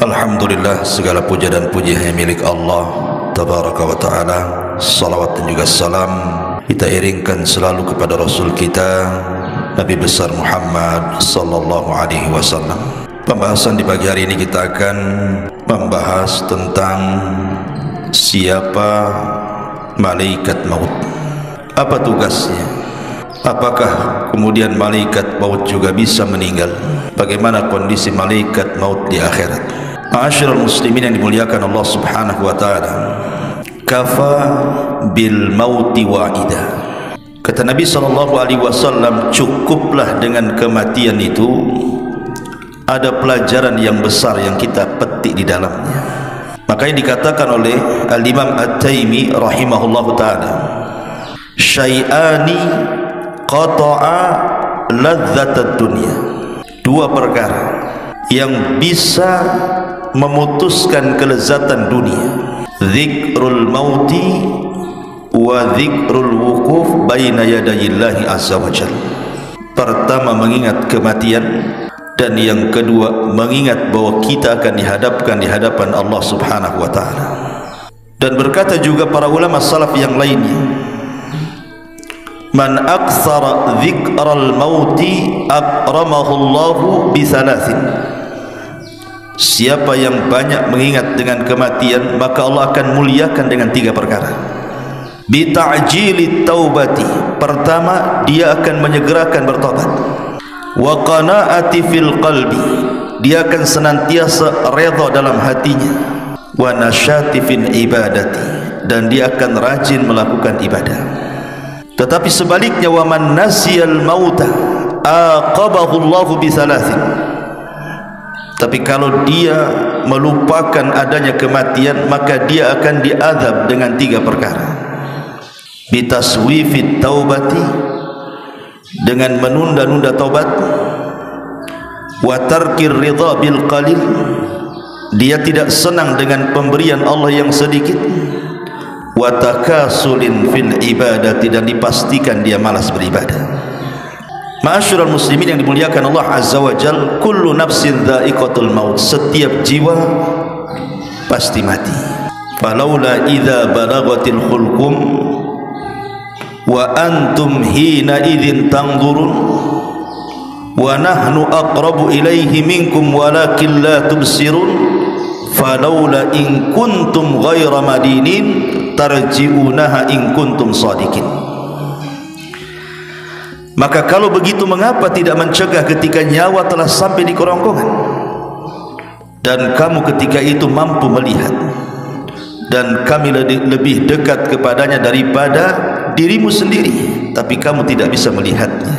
Alhamdulillah, segala puja dan puji hanya milik Allah Tabaraka wa ta'ala. Salawat dan juga salam kita iringkan selalu kepada Rasul kita Nabi besar Muhammad sallallahu alaihi wasallam. Pembahasan di pagi hari ini kita akan membahas tentang siapa malaikat maut. Apa tugasnya? Apakah kemudian malaikat maut juga bisa meninggal? Bagaimana kondisi malaikat maut di akhirat? Ma'asyiral muslimin yang dimuliakan Allah Subhanahu wa taala. Kafa bil mauti wa'ida. Kata Nabi sallallahu alaihi wasallam, cukuplah dengan kematian itu ada pelajaran yang besar yang kita petik di dalamnya. Makanya dikatakan oleh Al-Imam At-Taimi rahimahullahu taala, syai'ani qata'a ladzatad dunya. Dua perkara yang bisa memutuskan kelezatan dunia, zikrul mauti wa zikrul wukuf baina yadayillahi azza wa jalla. Pertama mengingat kematian, dan yang kedua mengingat bahwa kita akan dihadapkan di hadapan Allah Subhanahu wa taala. Dan berkata juga para ulama salaf yang lainnya, man aktsara dzikral mauti akramahu Allahu bi thalathin. Siapa yang banyak mengingat dengan kematian, maka Allah akan muliakan dengan tiga perkara. Bi ta'jilit taubati, pertama dia akan menyegerakan bertobat. Wa qanaati fil qalbi, dia akan senantiasa redha dalam hatinya. Wa nasyati fil ibadati, dan dia akan rajin melakukan ibadah. Tetapi sebaliknya, wa man nasiyal mauta aqabahu Allahu bi thalathin. Tapi kalau dia melupakan adanya kematian, maka dia akan diazab dengan tiga perkara. Bitaswifit taubati, dengan menunda-nunda taubat. Wa tarkir ridha bil qalil, dia tidak senang dengan pemberian Allah yang sedikit. Wa takasulin fil ibadati, dan dipastikan dia malas beribadah. Ma'asyiral muslimin yang dimuliakan Allah azza wa jal, kullu nafsin dha'iqatul maut, setiap jiwa pasti mati. Falaula idza balagatil khulqum wa antum hina idzin tanzurun wa nahnu aqrabu ilaihi minkum walakin la tubsirun falaula in kuntum ghaira madinin tarji'unaha in kuntum shadiqin. Maka kalau begitu, mengapa tidak mencegah ketika nyawa telah sampai di kerongkongan dan kamu ketika itu mampu melihat, dan kami lebih dekat kepadanya daripada dirimu sendiri, tapi kamu tidak bisa melihatnya.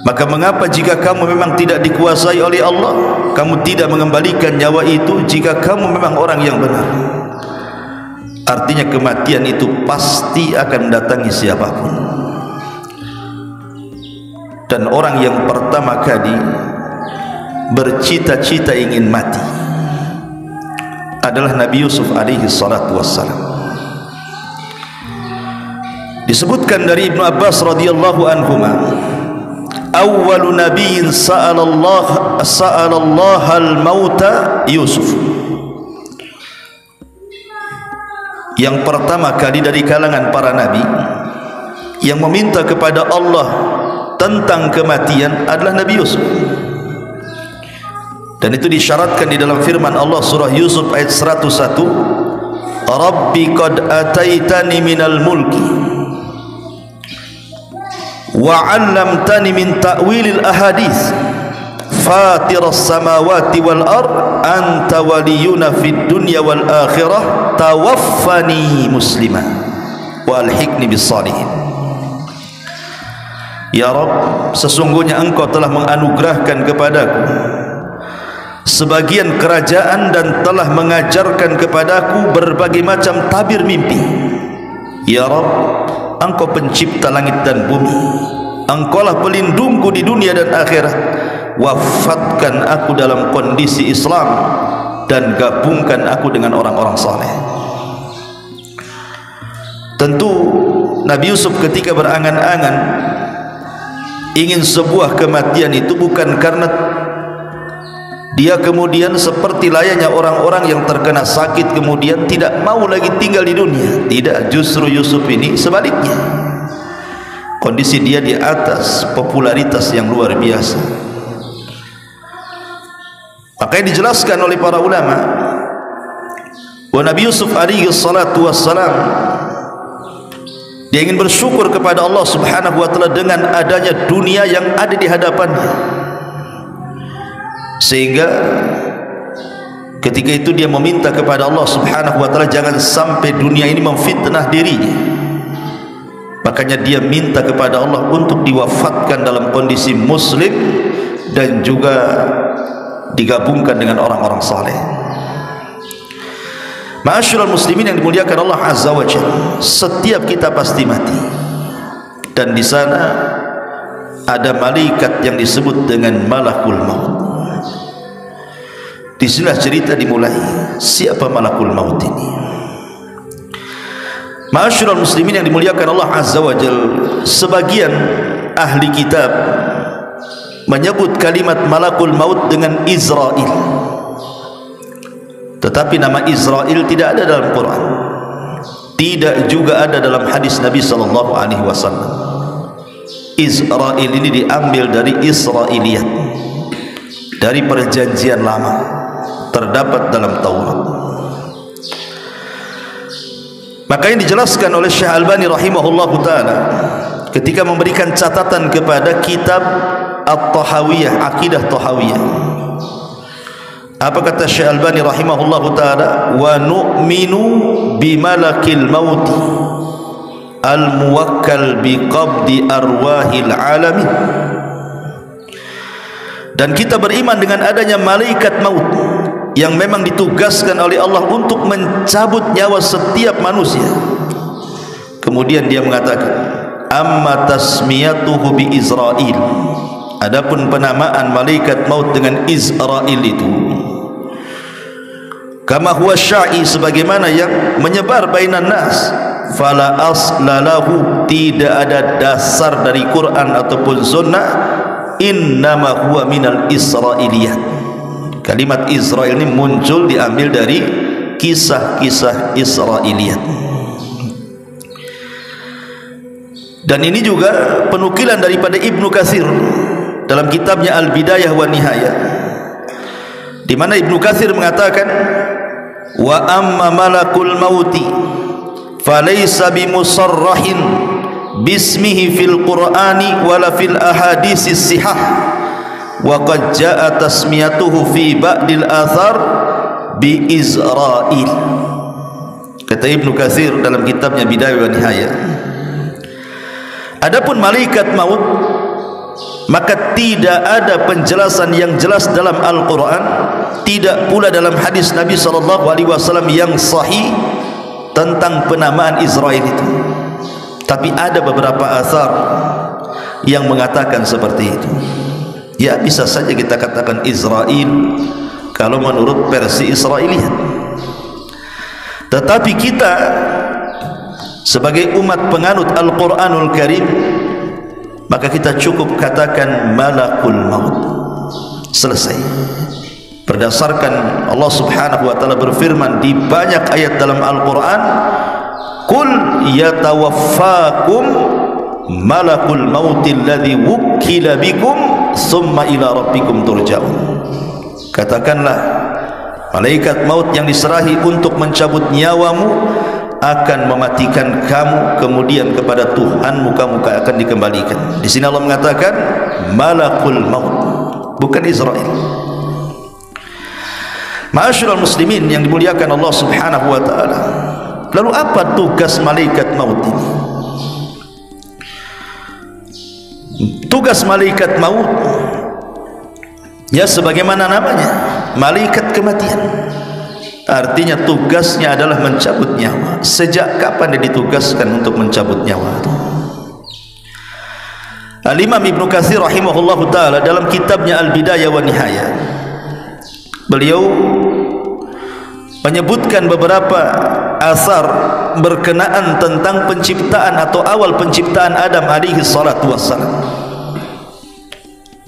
Maka mengapa jika kamu memang tidak dikuasai oleh Allah, kamu tidak mengembalikan nyawa itu jika kamu memang orang yang benar? Artinya kematian itu pasti akan mendatangi siapapun. Dan orang yang pertama kali bercita-cita ingin mati adalah Nabi Yusuf alaihi salatu wassalam. Disebutkan dari Ibnu Abbas radhiyallahu anhuma, awwalu nabiyyin sa'alallah al-mauta Yusuf. Yang pertama kali dari kalangan para nabi yang meminta kepada Allah tentang kematian adalah Nabi Yusuf. Dan itu disyaratkan di dalam firman Allah surah Yusuf ayat 101, Rabbi qad ataitani minal mulki wa 'allamtani min ta'wilil ahadits fatiras samawati wal ard anta waliyuna fid dunya wal akhirah tawaffani musliman wa alhiqni bis salihin. Ya Rabb, sesungguhnya Engkau telah menganugerahkan kepadaku sebagian kerajaan dan telah mengajarkan kepadaku berbagai macam tabir mimpi. Ya Rabb, Engkau pencipta langit dan bumi, Engkaulah pelindungku di dunia dan akhirat. Wafatkan aku dalam kondisi Islam dan gabungkan aku dengan orang-orang saleh. Tentu Nabi Yusuf ketika berangan-angan ingin sebuah kematian itu bukan karena dia kemudian seperti layaknya orang-orang yang terkena sakit kemudian tidak mau lagi tinggal di dunia. Tidak, justru Yusuf ini sebaliknya, kondisi dia di atas popularitas yang luar biasa. Makanya dijelaskan oleh para ulama bahwa Nabi Yusuf alaihi salatu wassalam dia ingin bersyukur kepada Allah subhanahu wa ta'ala dengan adanya dunia yang ada di hadapannya, sehingga ketika itu dia meminta kepada Allah subhanahu wa ta'ala jangan sampai dunia ini memfitnah dirinya. Makanya dia minta kepada Allah untuk diwafatkan dalam kondisi muslim dan juga digabungkan dengan orang-orang saleh. Ma'asyiral muslimin yang dimuliakan Allah azza wa jalla, setiap kita pasti mati, dan di sana ada malaikat yang disebut dengan malakul maut. Disinilah cerita dimulai. Siapa malakul maut ini? Ma'asyiral muslimin yang dimuliakan Allah azza wa jalla, sebagian ahli kitab menyebut kalimat malakul maut dengan Israel, tetapi nama Israel tidak ada dalam Quran, tidak juga ada dalam hadis Nabi sallallahu alaihi wasallam. Israel ini diambil dari Israiliyat, dari perjanjian lama, terdapat dalam Taurat. Maka yang dijelaskan oleh Syekh Albani rahimahullahu taala ketika memberikan catatan kepada kitab At-Tahawiyah, Aqidah Tahawiyah, apa kata Syekh Albani rahimahullahu taala? Wa nu'minu bimalakil mauti al-muwakkal biqabdi arwahil alamin. Dan kita beriman dengan adanya malaikat maut yang memang ditugaskan oleh Allah untuk mencabut nyawa setiap manusia. Kemudian dia mengatakan, amma tasmiyatuhu bi Israil, adapun penamaan malaikat maut dengan Israil itu, kama huwa syai, sebagaimana yang menyebar bainan nas, fala aslalahu, tidak ada dasar dari Quran ataupun sunnah, innama huwa minal Israiliyat. Kalimat Israel ini muncul diambil dari kisah-kisah Israiliyat. Dan ini juga penukilan daripada Ibnu Katsir dalam kitabnya Al-Bidayah wa Nihayah, di mana Ibnu Katsir mengatakan, wa amma malakul mauti falaysa bimusarrahin bismihi fil Qur'ani wala fil ahadisis sihah, wa qad jaa tasmiyatuhu fi ba'dil athar bi Israil. Kata Ibnu Katsir dalam kitabnya Bidayah wa Nihayah, adapun malaikat maut maka tidak ada penjelasan yang jelas dalam Al-Quran, tidak pula dalam hadis Nabi SAW yang sahih tentang penamaan Israel itu. Tapi ada beberapa athar yang mengatakan seperti itu. Ya, bisa saja kita katakan Israel kalau menurut versi Israiliyat. Tetapi kita sebagai umat penganut Al-Quranul Karim, maka kita cukup katakan malakul maut. Selesai. Berdasarkan Allah subhanahu wa ta'ala berfirman di banyak ayat dalam Al-Quran, qul yatawaffakum malakul mautil ladzi wukkila bikum summa ila rabbikum turja'un. Katakanlah, malaikat maut yang diserahi untuk mencabut nyawamu akan mematikan kamu, kemudian kepada Tuhanmu kamu akan dikembalikan. Di sini Allah mengatakan malakul maut, bukan Israel. Ma'asyiral muslimin yang dimuliakan Allah subhanahu wa ta'ala, lalu apa tugas malaikat maut ini? Tugas malaikat maut, ya sebagaimana namanya, malaikat kematian. Artinya tugasnya adalah mencabut nyawa. Sejak kapan dia ditugaskan untuk mencabut nyawa? Al-Imam Ibnu Katsir rahimahullahu taala dalam kitabnya Al-Bidayah wa Nihayah, beliau menyebutkan beberapa asar berkenaan tentang penciptaan atau awal penciptaan Adam alaihi salatu wassalam.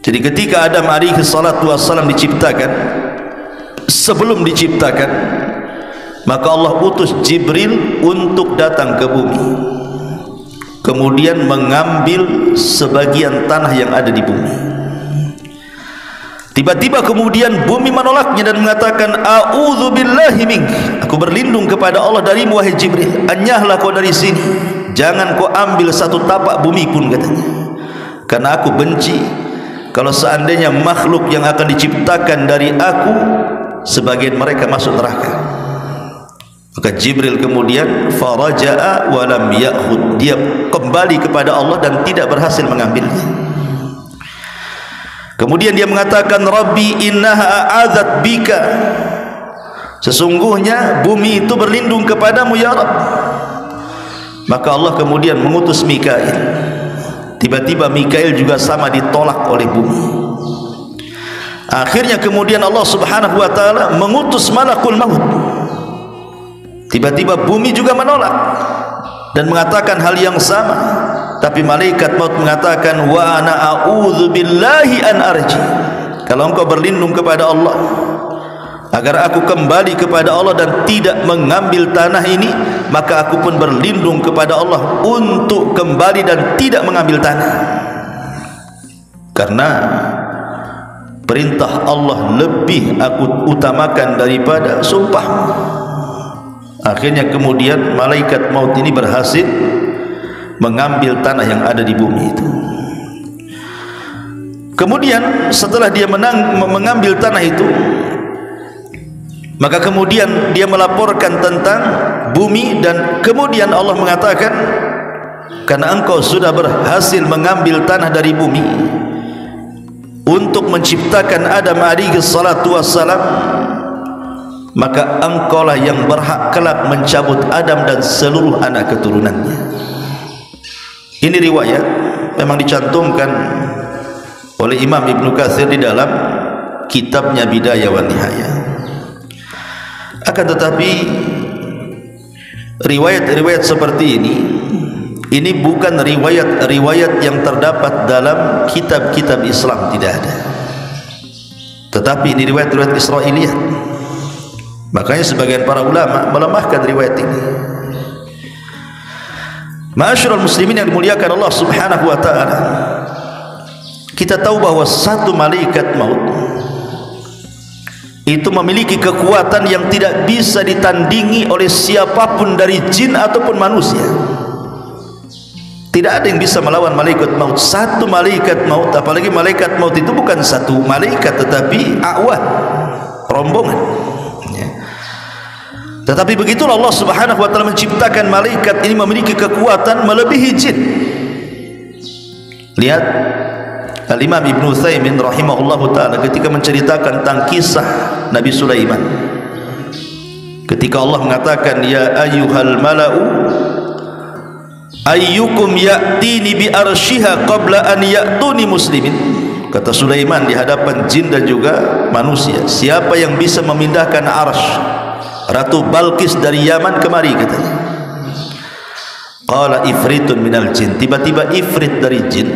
Jadi ketika Adam alaihi salatu wassalam diciptakan, sebelum diciptakan, maka Allah utus Jibril untuk datang ke bumi, kemudian mengambil sebagian tanah yang ada di bumi. Tiba-tiba kemudian bumi menolaknya dan mengatakan, a'udzu billahi mink, aku berlindung kepada Allah darimu wahai Jibril, enyahlah kau dari sini, jangan kau ambil satu tapak bumi pun, katanya, karena aku benci kalau seandainya makhluk yang akan diciptakan dari aku sebagian mereka masuk neraka. Maka Jibril kemudian faraja'a wa lam ya'khud, dia kembali kepada Allah dan tidak berhasil mengambilnya. Kemudian dia mengatakan, Rabbi innaha a'adzat bika, sesungguhnya bumi itu berlindung kepadamu ya Rabb. Maka Allah kemudian mengutus Mikail. Tiba-tiba Mikail juga sama ditolak oleh bumi. Akhirnya kemudian Allah subhanahu wa ta'ala mengutus malakul maut. Tiba-tiba bumi juga menolak dan mengatakan hal yang sama. Tapi malaikat maut mengatakan, wa ana a'udzu billahi an arji, kalau engkau berlindung kepada Allah agar aku kembali kepada Allah dan tidak mengambil tanah ini, maka aku pun berlindung kepada Allah untuk kembali dan tidak mengambil tanah. Karena perintah Allah lebih aku utamakan daripada sumpah. Akhirnya kemudian malaikat maut ini berhasil mengambil tanah yang ada di bumi itu. Kemudian setelah dia mengambil tanah itu, maka kemudian dia melaporkan tentang bumi, dan kemudian Allah mengatakan, karena engkau sudah berhasil mengambil tanah dari bumi untuk menciptakan Adam alaihi salatu wassalam, maka engkaulah yang berhak kelak mencabut Adam dan seluruh anak keturunannya. Ini riwayat memang dicantumkan oleh Imam Ibnu Katsir di dalam kitabnya Bidayah wa Nihayah. Akan tetapi riwayat-riwayat seperti ini bukan riwayat-riwayat yang terdapat dalam kitab-kitab Islam, tidak ada. Tetapi ini riwayat-riwayat Israiliyat. Makanya sebagian para ulama melemahkan riwayat ini. Ma'asyiral muslimin yang dimuliakan Allah subhanahu wa ta'ala, kita tahu bahwa satu malaikat maut itu memiliki kekuatan yang tidak bisa ditandingi oleh siapapun dari jin ataupun manusia. Tidak ada yang bisa melawan malaikat maut. Satu malaikat maut, apalagi malaikat maut itu bukan satu malaikat tetapi awan, rombongan. Tetapi begitulah Allah subhanahu wa ta'ala menciptakan malaikat ini memiliki kekuatan melebihi jin. Lihat Al-Imam Ibnu Utsaimin rahimahullahu ta'ala ketika menceritakan tentang kisah Nabi Sulaiman, ketika Allah mengatakan, ya ayyuhal mala'u ayyukum ya'tini bi arsyiha qabla an ya'tuni muslimin. Kata Sulaiman di hadapan jin dan juga manusia, siapa yang bisa memindahkan arsy Ratu Balqis dari Yaman kemari, katanya. Qala ifritun minal jin, tiba-tiba ifrit dari jin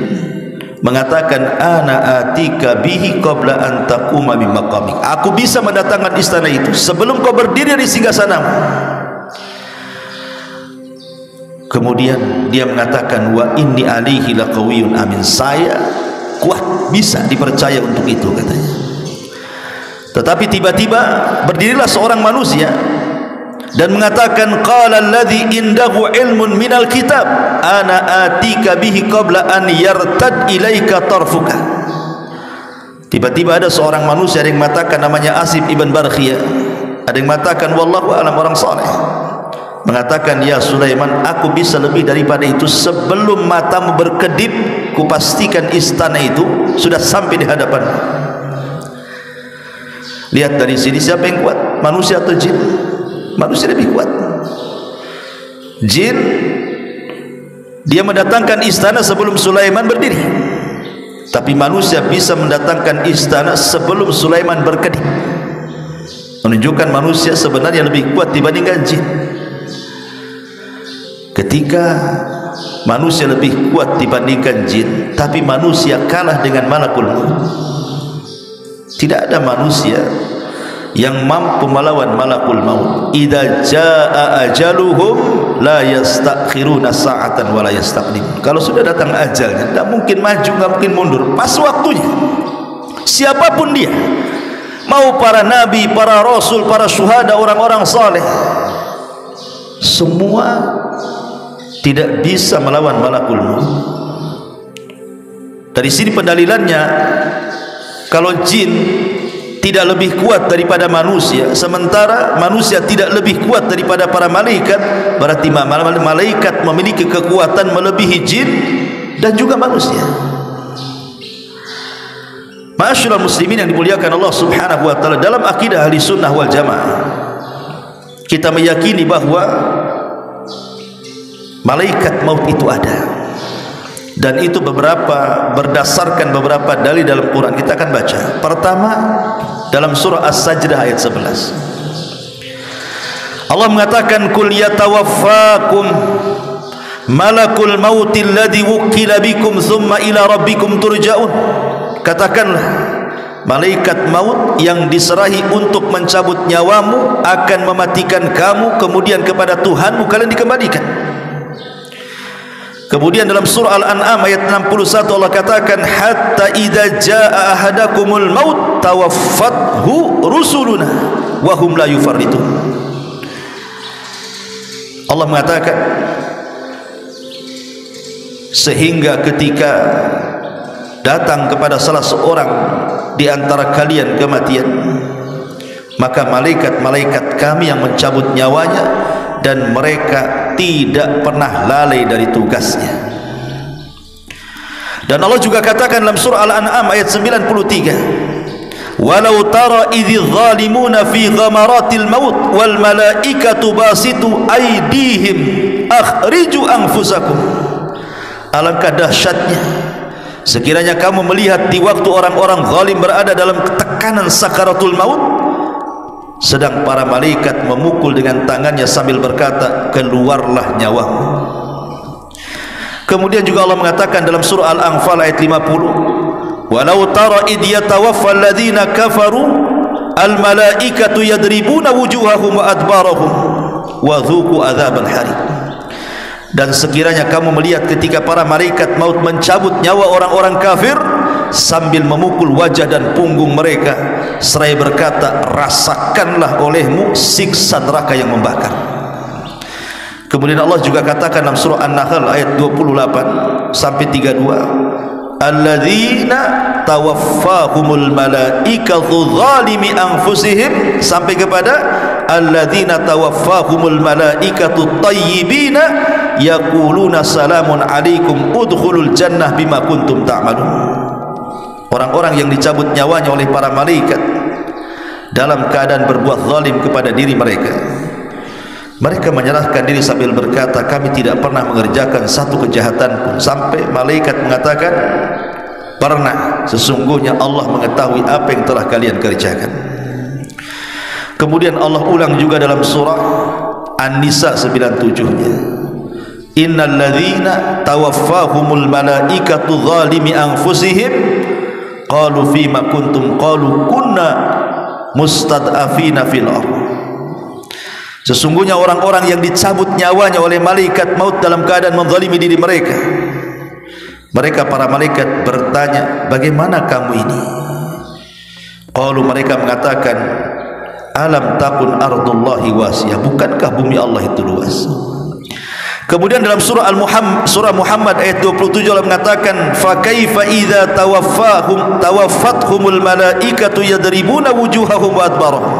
mengatakan, ana atika bihi qabla an taquma min maqamik, aku bisa mendatangkan istana itu sebelum kau berdiri di singgasanamu. Kemudian dia mengatakan, wa inni alaihi laqawiyyun amin, saya kuat, bisa dipercaya untuk itu, katanya. Tetapi tiba-tiba berdirilah seorang manusia dan mengatakan, qala alladhi indahu ilmun minal kitab ana atika bihi qabla an yartad ilaika tarfuka. Tiba-tiba ada seorang manusia, ada yang mengatakan namanya Asif ibn Barkhiyah, ada yang mengatakan wallahu a'lam, orang saleh, mengatakan, ya Sulaiman, aku bisa lebih daripada itu. Sebelum matamu berkedip, kupastikan istana itu sudah sampai di hadapanmu. Lihat dari sini, siapa yang kuat, manusia atau jin? Manusia lebih kuat. Jin dia mendatangkan istana sebelum Sulaiman berdiri, tapi manusia bisa mendatangkan istana sebelum Sulaiman berkedip, menunjukkan manusia sebenarnya lebih kuat dibandingkan jin. Ketika manusia lebih kuat dibandingkan jin, tapi manusia kalah dengan malakul maut. Tidak ada manusia yang mampu melawan malakul maut. Idza jaa ajaluhum la yastakhiruna sa'atan wa la yastaqdim. Kalau sudah datang ajalnya, tidak mungkin maju, tidak mungkin mundur, pas waktunya. Siapapun dia, mau para nabi, para rasul, para syuhada, orang-orang saleh, semua tidak bisa melawan malakul maut. Dari sini pendalilannya, kalau jin tidak lebih kuat daripada manusia, sementara manusia tidak lebih kuat daripada para malaikat, berarti malaikat memiliki kekuatan melebihi jin dan juga manusia. Ma'asyiral muslimin yang dimuliakan Allah Subhanahu wa taala, dalam akidah ahli sunnah wal jamaah kita meyakini bahwa malaikat maut itu ada, dan itu berdasarkan beberapa dalil dalam Quran. Kita akan baca. Pertama, dalam surah As-Sajdah ayat 11, Allah mengatakan, kul yatawaffakum malakul mautil ladzi wukila bikum thumma ila rabbikum turja'un. Katakanlah, malaikat maut yang diserahi untuk mencabut nyawamu akan mematikan kamu, kemudian kepada Tuhanmu kalian dikembalikan. Kemudian dalam surah Al-An'am ayat 61 Allah katakan, hatta idza jaa ahadakumul maut tawaffathu rusuluna wa hum la yufarritun. Allah mengatakan, sehingga ketika datang kepada salah seorang di antara kalian kematian, maka malaikat-malaikat kami yang mencabut nyawanya, dan mereka tidak pernah lalai dari tugasnya. Dan Allah juga katakan dalam surah Al-An'am ayat 93, walau tara idzi zalimuna fi ghamaratil maut wal malaikatu basitu aydihim akhriju anfusakum. Alangkah dahsyatnya sekiranya kamu melihat di waktu orang-orang zalim berada dalam tekanan sakaratul maut, sedang para malaikat memukul dengan tangannya sambil berkata, keluarlah nyawamu. Kemudian juga Allah mengatakan dalam surah Al-Anfal ayat 50, walau tara id yatawaffa alladhina kafaru al-malaikatu yadribuna wujuhahum wa adbarahum wa dhuqu adzabal harim. Dan sekiranya kamu melihat ketika para malaikat maut mencabut nyawa orang-orang kafir sambil memukul wajah dan punggung mereka, seraya berkata, rasakanlah olehmu siksa neraka yang membakar. Kemudian Allah juga katakan dalam surah An-Nahl ayat 28 sampai 32, alladzina tawaffahumul malaikatu zalimi anfusihim, sampai kepada alladzina tawaffahumul malaikatu tayyibina yaquluna salamun alaikum udkhulul jannah bima kuntum ta'malun. Orang-orang yang dicabut nyawanya oleh para malaikat dalam keadaan berbuat zalim kepada diri mereka, mereka menyerahkan diri sambil berkata, kami tidak pernah mengerjakan satu kejahatan pun. Sampai malaikat mengatakan, pernah, sesungguhnya Allah mengetahui apa yang telah kalian kerjakan. Kemudian Allah ulang juga dalam surah An-Nisa 97-nya, innal ladzina tawaffahumul malaikatu zalimi anfusihim qalu fima kuntum qalu kunna mustad'afina fil ardh. Sesungguhnya orang-orang yang dicabut nyawanya oleh malaikat maut dalam keadaan menzalimi diri mereka, mereka para malaikat bertanya, bagaimana kamu ini? Qalu, mereka mengatakan, alam takun ardullahi wasiyah, bukankah bumi Allah itu luas? Kemudian dalam surah Muhammad ayat 27 Allah mengatakan, fa kaifa idza tawaffathumul malaikatu yadribuna wujuhahum wa adbarahum.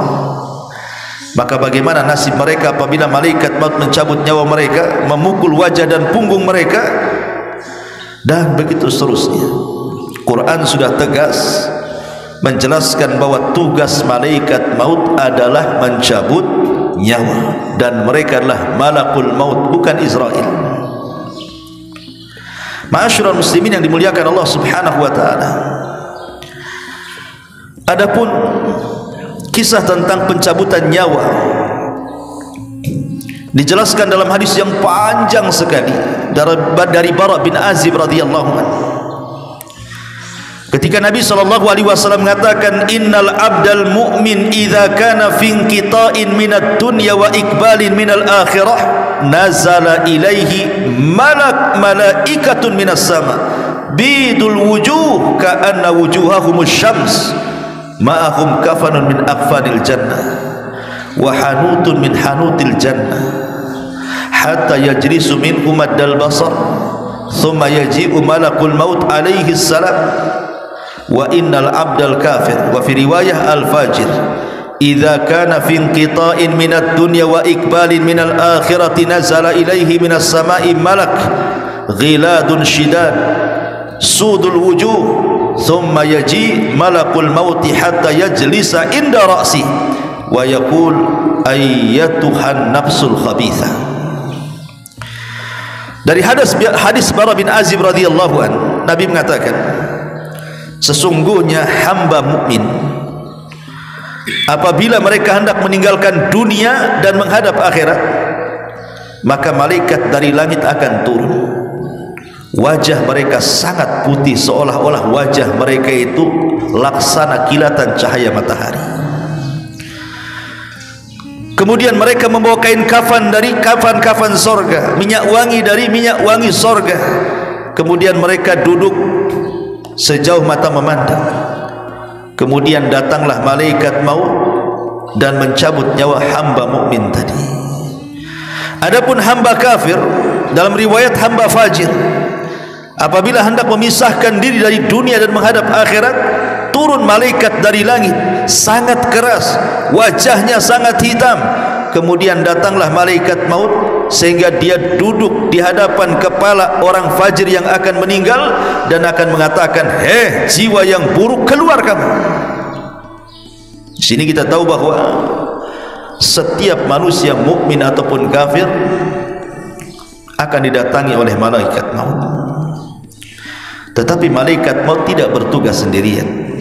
Maka bagaimana nasib mereka apabila malaikat maut mencabut nyawa mereka, memukul wajah dan punggung mereka, dan begitu seterusnya. Quran sudah tegas menjelaskan bahwa tugas malaikat maut adalah mencabut nyawa, dan mereka adalah malakul maut, bukan Israel. Ma'asyiral muslimin yang dimuliakan Allah Subhanahu wa taala. Adapun kisah tentang pencabutan nyawa dijelaskan dalam hadis yang panjang sekali dari Bara bin Azib radhiyallahu anhu. Ketika Nabi SAW mengatakan, innal abdal mu'min idza kana fi inqita'in minad dunya wa iqbalin minal akhirah nazala ilaihi malaikatun minas sama bidul wujuh ka'anna wujuhahumus syams ma'ahum kafanun min akfanil jannah wa hanutun min hanutil jannah hatta yajlisu minhum maddal basar thumma yaji'u malakul maut alaihi salam. Wa innal abdal kafir wa fi riwayah al fajir idza kana fi inqita'in minad dunya wa iqbalin minal akhirati nazala ilaihi minas sama'i malak ghiladun shidad sudul wujuh thumma yaji malakul maut hatta yajlisa inda ra'si wa yaqul ayyatuhan nafsul khabitha. Dari hadis Bara bin Azib radhiyallahu anhu, Nabi mengatakan, sesungguhnya hamba mukmin apabila mereka hendak meninggalkan dunia dan menghadap akhirat, maka malaikat dari langit akan turun. Wajah mereka sangat putih, seolah-olah wajah mereka itu laksana kilatan cahaya matahari. Kemudian mereka membawa kain kafan dari kafan-kafan sorga, minyak wangi dari minyak wangi sorga. Kemudian mereka duduk sejauh mata memandang. Kemudian datanglah malaikat maut dan mencabut nyawa hamba mukmin tadi. Adapun hamba kafir, dalam riwayat hamba fajir, apabila hendak memisahkan diri dari dunia dan menghadap akhirat, turun malaikat dari langit sangat keras, wajahnya sangat hitam. Kemudian datanglah malaikat maut sehingga dia duduk di hadapan kepala orang fajir yang akan meninggal dan akan mengatakan, "Hei jiwa yang buruk, keluar kamu." Di sini kita tahu bahwa setiap manusia mukmin ataupun kafir akan didatangi oleh malaikat maut. Tetapi malaikat maut tidak bertugas sendirian.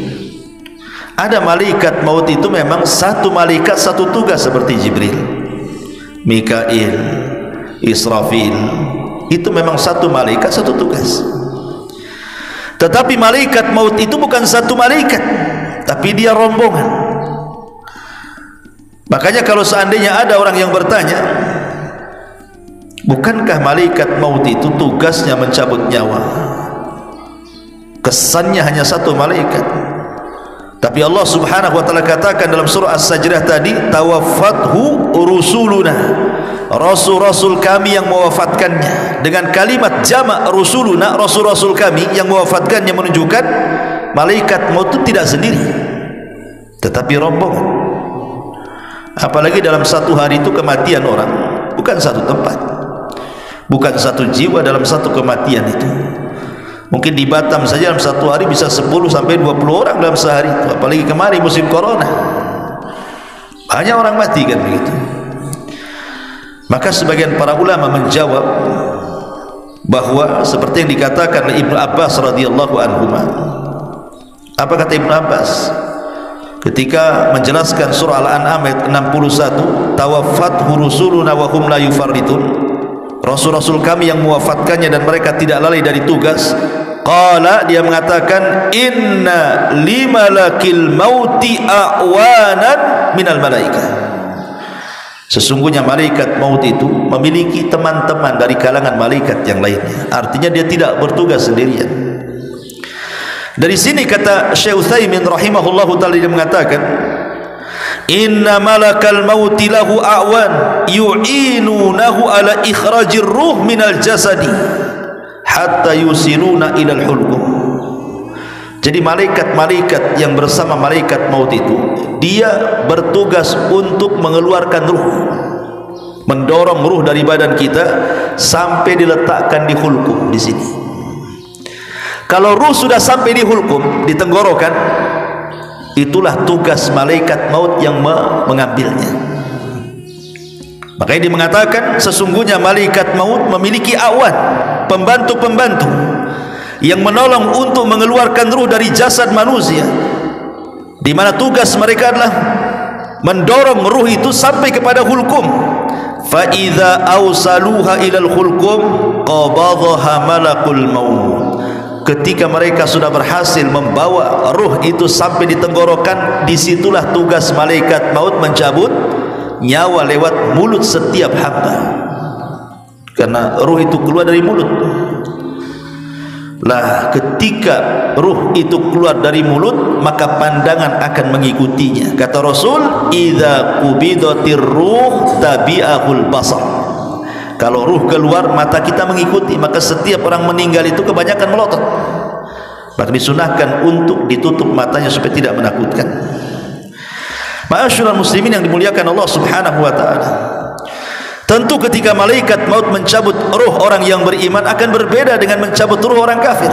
Ada malaikat maut itu memang satu malaikat satu tugas, seperti Jibril, Mikail, Israfil. Itu memang satu malaikat satu tugas. Tetapi malaikat maut itu bukan satu malaikat, tapi dia rombongan. Makanya kalau seandainya ada orang yang bertanya, bukankah malaikat maut itu tugasnya mencabut nyawa? Kesannya hanya satu malaikat. Tapi Allah Subhanahu wa taala katakan dalam surah As-Sajdah tadi, tawaffathu rusuluna, rasul-rasul kami yang mewafatkannya. Dengan kalimat jamak rusuluna, rasul-rasul kami yang mewafatkannya, menunjukkan malaikat maut itu tidak sendiri, tetapi rombongan. Apalagi dalam satu hari itu kematian orang bukan satu tempat, bukan satu jiwa dalam satu kematian itu. Mungkin di Batam saja dalam satu hari bisa 10 sampai 20 orang dalam sehari itu. Apalagi kemarin musim corona, banyak orang mati kan begitu. Maka sebagian para ulama menjawab bahwa seperti yang dikatakan oleh Ibnu Abbas radhiyallahu anhu. Apa kata Ibnu Abbas ketika menjelaskan surah Al-An'am ayat 61, tawaffathu rusuluna wa hum la yufarritun, rasul-rasul kami yang mewafatkannya dan mereka tidak lalai dari tugas. Qala, dia mengatakan, inna limalakil mauti a'wanan minal malaikah. Sesungguhnya malaikat maut itu memiliki teman-teman dari kalangan malaikat yang lainnya. Artinya dia tidak bertugas sendirian. Dari sini kata Syekh Utsaimin rahimahullahu taala, dia mengatakan, inna malakal mauti lahu a'wan yu'inunahu ala ikhrajir ruh minal jasadi hatta yusiluna ilal hulqum. Jadi malaikat-malaikat yang bersama malaikat maut itu, dia bertugas untuk mengeluarkan ruh, mendorong ruh dari badan kita sampai diletakkan di hulqum di sini. Kalau ruh sudah sampai di hulqum, di tenggorokan, itulah tugas malaikat maut yang mengambilnya. Makanya dia mengatakan sesungguhnya malaikat maut memiliki awan, pembantu-pembantu yang menolong untuk mengeluarkan ruh dari jasad manusia, di mana tugas mereka adalah mendorong ruh itu sampai kepada hulkum. Fa idza awsaluha ilal hulkum qabadhaha malakul maut. Ketika mereka sudah berhasil membawa ruh itu sampai di tenggorokan, disitulah tugas malaikat maut mencabut nyawa lewat mulut setiap hamba, karena ruh itu keluar dari mulut. Lah ketika ruh itu keluar dari mulut, maka pandangan akan mengikutinya. Kata Rasul, idza qubidatir ruh tabi'ahul basar. Kalau ruh keluar, mata kita mengikuti. Maka setiap orang meninggal itu kebanyakan melotot, maka disunahkan untuk ditutup matanya supaya tidak menakutkan. Ma'asyiral muslimin yang dimuliakan Allah Subhanahu wa taala, tentu ketika malaikat maut mencabut ruh orang yang beriman akan berbeda dengan mencabut ruh orang kafir.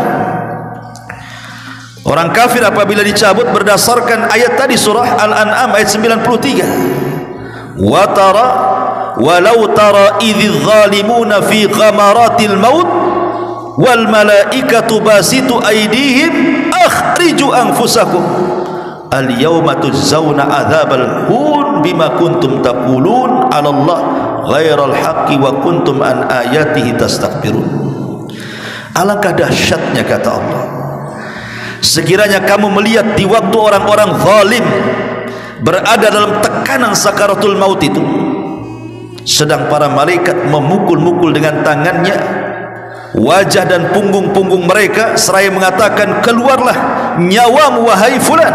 Orang kafir apabila dicabut berdasarkan ayat tadi surah Al-An'am ayat 93, wa tara walau tara idz zalimuna fi ghamaratil maut wal malaikatu basitu aydihim akhriju anfusakum al yawma tujzauna adzabal hun bima kuntum taqulun 'ala Allah ghairal haqqi wa kuntum an ayatihi tastakbirun. Alangkah dahsyatnya, kata Allah, sekiranya kamu melihat di waktu orang-orang zalim berada dalam tekanan sakaratul maut itu, sedang para malaikat memukul-mukul dengan tangannya wajah dan punggung-punggung mereka seraya mengatakan, keluarlah nyawamu wahai fulan.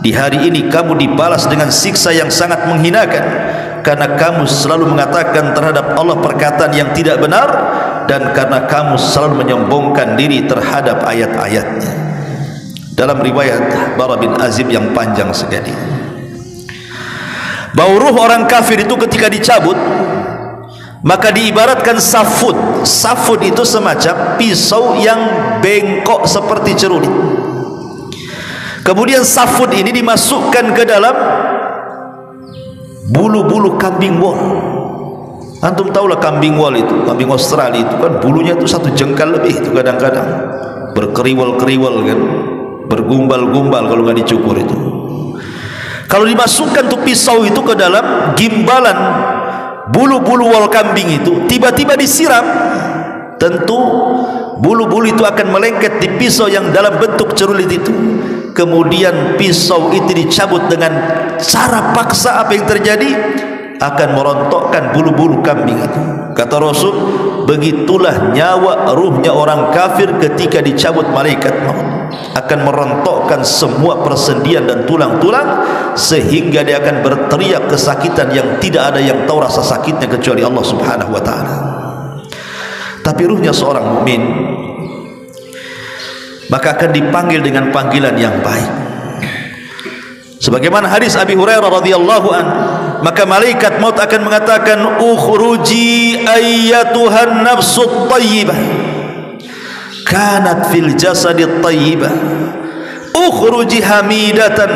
Di hari ini kamu dibalas dengan siksa yang sangat menghinakan, karena kamu selalu mengatakan terhadap Allah perkataan yang tidak benar, dan karena kamu selalu menyombongkan diri terhadap ayat-ayatnya. Dalam riwayat Bara bin Azib yang panjang sekali, bahwa ruh orang kafir itu ketika dicabut, maka diibaratkan safud. Safud itu semacam pisau yang bengkok seperti cerulit. Kemudian safud ini dimasukkan ke dalam bulu-bulu kambing wol. Antum tahulah kambing wol itu, kambing Australia itu kan bulunya itu 1 jengkal lebih itu, kadang-kadang berkeriwal-keriwal kan, bergumbal-gumbal kalau nggak dicukur itu. Kalau dimasukkan tuh pisau itu ke dalam gimbalan bulu-bulu wol kambing itu, tiba-tiba disiram, tentu bulu-bulu itu akan melengket di pisau yang dalam bentuk cerulit itu. Kemudian pisau itu dicabut dengan cara paksa. Apa yang terjadi? Akan merontokkan bulu-bulu kambing itu. Kata Rasul, begitulah nyawa ruhnya orang kafir ketika dicabut malaikat maut, akan merontokkan semua persendian dan tulang-tulang, sehingga dia akan berteriak kesakitan yang tidak ada yang tahu rasa sakitnya kecuali Allah Subhanahu wa taala. Tapi ruhnya seorang mukmin maka akan dipanggil dengan panggilan yang baik. Sebagaimana hadis Abi Hurairah radhiyallahu an, maka malaikat maut akan mengatakan, ukhruji ayyatuhan nafsut thayyibah kanat fil jasadit thayyibah ukhruji hamidatan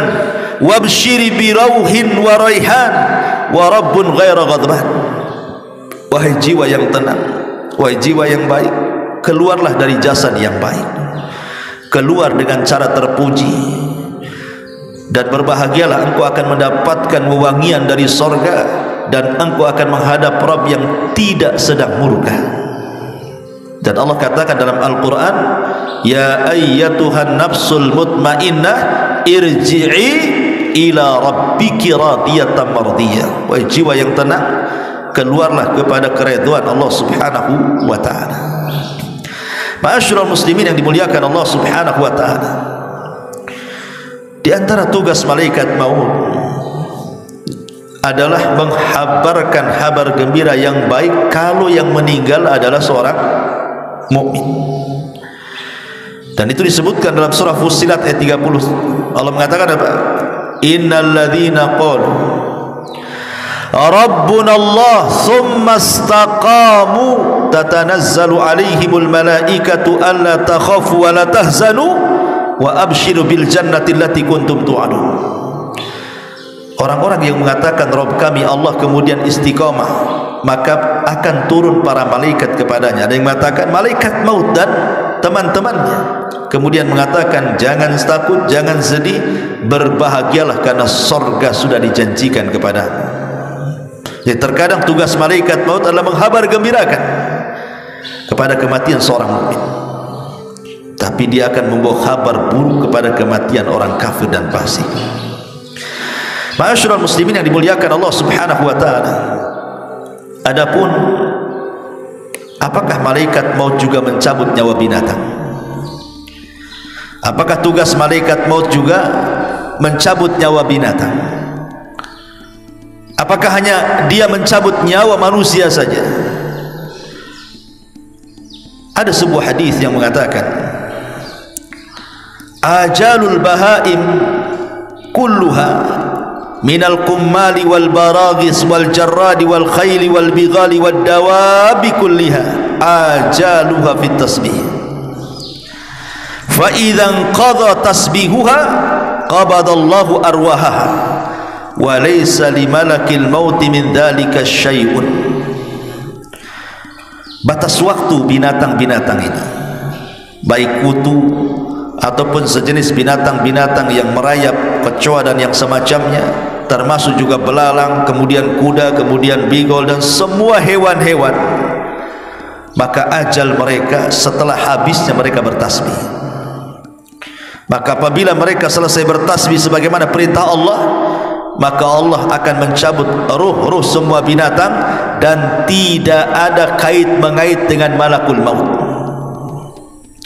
wabshiri bi rauhin wa raihan wa rabbun ghaira ghadban. Wahai jiwa yang tenang, wahai jiwa yang baik, keluarlah dari jasad yang baik, keluar dengan cara terpuji, dan berbahagialah engkau akan mendapatkan wewangian dari sorga, dan engkau akan menghadap Rabb yang tidak sedang murka. Dan Allah katakan dalam Al-Quran, ya ayyatuhan nafsul mutmainnah irji'i ila rabbiki radiyatan mardiyah. Wahai jiwa yang tenang, keluarlah kepada keridhaan Allah Subhanahu wa ta'ala. Ma'asyiral muslimin yang dimuliakan Allah Subhanahu wa ta'ala, di antara tugas malaikat maut adalah menghabarkan kabar gembira yang baik kalau yang meninggal adalah seorang mukmin. Dan itu disebutkan dalam surah Fussilat ayat 30. Allah mengatakan apa? Innal ladzina qalu Rabbuna Allah thumma istaqamu tatanazzalu alaihimul malaikatu alla takhafu wa la tahzanu wa abshiru bil jannati allati kuntum tu'adun. Orang-orang yang mengatakan Rabb kami Allah kemudian istiqamah, maka akan turun para malaikat kepadanya. Ada yang mengatakan malaikat maut dan teman-temannya, kemudian mengatakan jangan takut, jangan sedih, berbahagialah karena surga sudah dijanjikan kepadamu. Jadi terkadang tugas malaikat maut adalah menghabar gembirakan kepada kematian seorang mukmin, tapi dia akan membawa kabar buruk kepada kematian orang kafir dan fasik. Ma'asyiral muslimin yang dimuliakan Allah Subhanahu wa taala. Adapun apakah malaikat maut juga mencabut nyawa binatang? Apakah tugas malaikat maut juga mencabut nyawa binatang? Apakah hanya dia mencabut nyawa manusia saja? Ada sebuah hadis yang mengatakan ajalul bahaim kulluha minal kummali wal baragis wal jarradi wal khayli wal bighali wal dawabi kulliha ajaluha fit tasbih fa idhan qadha tasbihuha qabadallahu arwahaha wa laysa limalakil mauti min dhalika syai'un. Batas waktu binatang-binatang ini, baik kutu ataupun sejenis binatang-binatang yang merayap, kecoa dan yang semacamnya, termasuk juga belalang, kemudian kuda, kemudian bigol dan semua hewan-hewan, maka ajal mereka setelah habisnya mereka bertasbih. Maka apabila mereka selesai bertasbih sebagaimana perintah Allah, maka Allah akan mencabut ruh-ruh semua binatang dan tidak ada kait-mengait dengan malakul maut.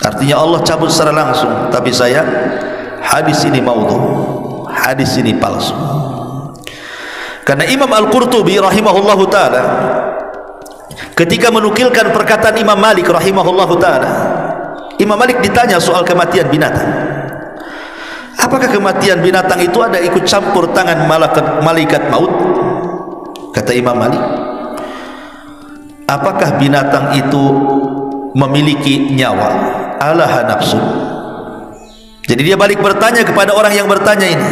Artinya Allah cabut secara langsung. Tapi sayang, hadis ini maudhu, hadis ini palsu. Karena Imam Al-Qurtubi rahimahullahu ta'ala ketika menukilkan perkataan Imam Malik rahimahullahu ta'ala, Imam Malik ditanya soal kematian binatang, apakah kematian binatang itu ada ikut campur tangan malaikat maut? Kata Imam Malik, apakah binatang itu memiliki nyawa? Alaha nafsu. Jadi dia balik bertanya kepada orang yang bertanya ini.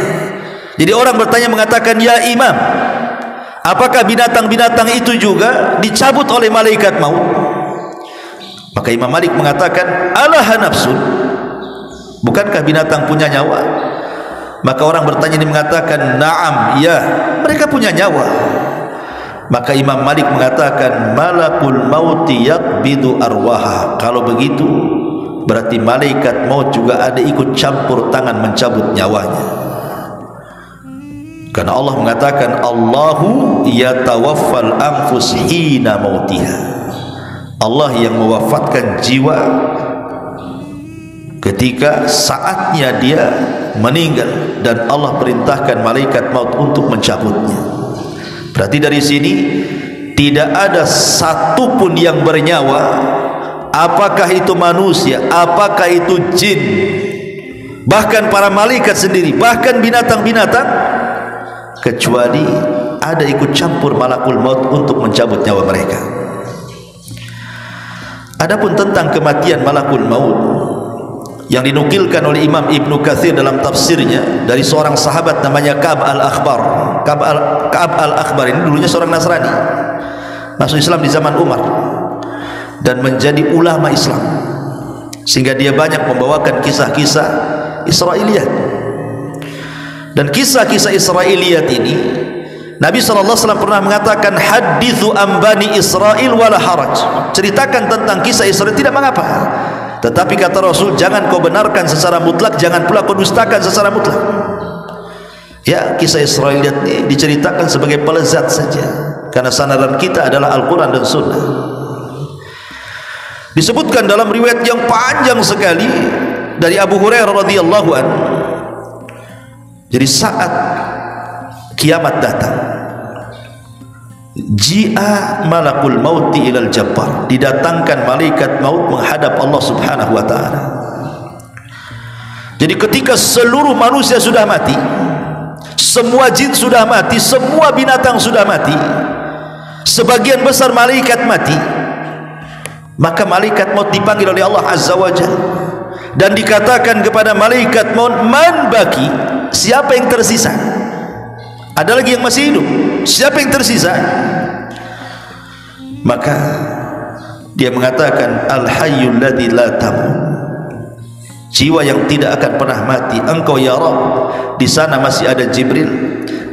Jadi orang bertanya mengatakan, ya Imam, apakah binatang-binatang itu juga dicabut oleh malaikat maut? Maka Imam Malik mengatakan, alaha nafsu, bukankah binatang punya nyawa? Maka orang bertanya ini mengatakan, na'am, ya, mereka punya nyawa. Maka Imam Malik mengatakan, malakul mauti yaqbidu arwaha. Kalau begitu berarti malaikat maut juga ada ikut campur tangan mencabut nyawanya. Karena Allah mengatakan, Allahu yatawaffal anfus hina mautiha. Allah yang mewafatkan jiwa ketika saatnya dia meninggal, dan Allah perintahkan malaikat maut untuk mencabutnya. Berarti dari sini tidak ada satupun yang bernyawa, apakah itu manusia, apakah itu jin, bahkan para malaikat sendiri, bahkan binatang-binatang, kecuali ada ikut campur malakul maut untuk mencabut nyawa mereka. Adapun tentang kematian malakul maut yang dinukilkan oleh Imam Ibnu Katsir dalam tafsirnya dari seorang sahabat namanya Ka'ab al-Akhbar. Ka'ab al-Akhbar ini dulunya seorang Nasrani, masuk Islam di zaman Umar dan menjadi ulama Islam, sehingga dia banyak membawakan kisah-kisah Israiliyat. Dan kisah-kisah Israiliyat ini Nabi SAW pernah mengatakan, hadithu ambani Israel wala haraj, ceritakan tentang kisah Israel tidak mengapa, tetapi kata Rasul, jangan kau benarkan secara mutlak, jangan pula kau dustakan secara mutlak. Ya, kisah Israiliyat ini diceritakan sebagai pelezat saja, karena sandaran kita adalah Al-Quran dan Sunnah. Disebutkan dalam riwayat yang panjang sekali dari Abu Hurairah radhiyallahu anhu. Jadi saat kiamat datang, ji'a malakul mauti ilal jabbar, didatangkan malaikat maut menghadap Allah Subhanahu wa ta'ala. Jadi ketika seluruh manusia sudah mati, semua jin sudah mati, semua binatang sudah mati, sebagian besar malaikat mati, maka malaikat maut dipanggil oleh Allah Azza wa Jalla. dan dikatakan kepada malaikat maut, man baki, siapa yang tersisa? Ada lagi yang masih hidup, siapa yang tersisa? Maka dia mengatakan, al hayyul ladzi la tamut, jiwa yang tidak akan pernah mati, engkau ya Rabb. Di sana masih ada Jibril,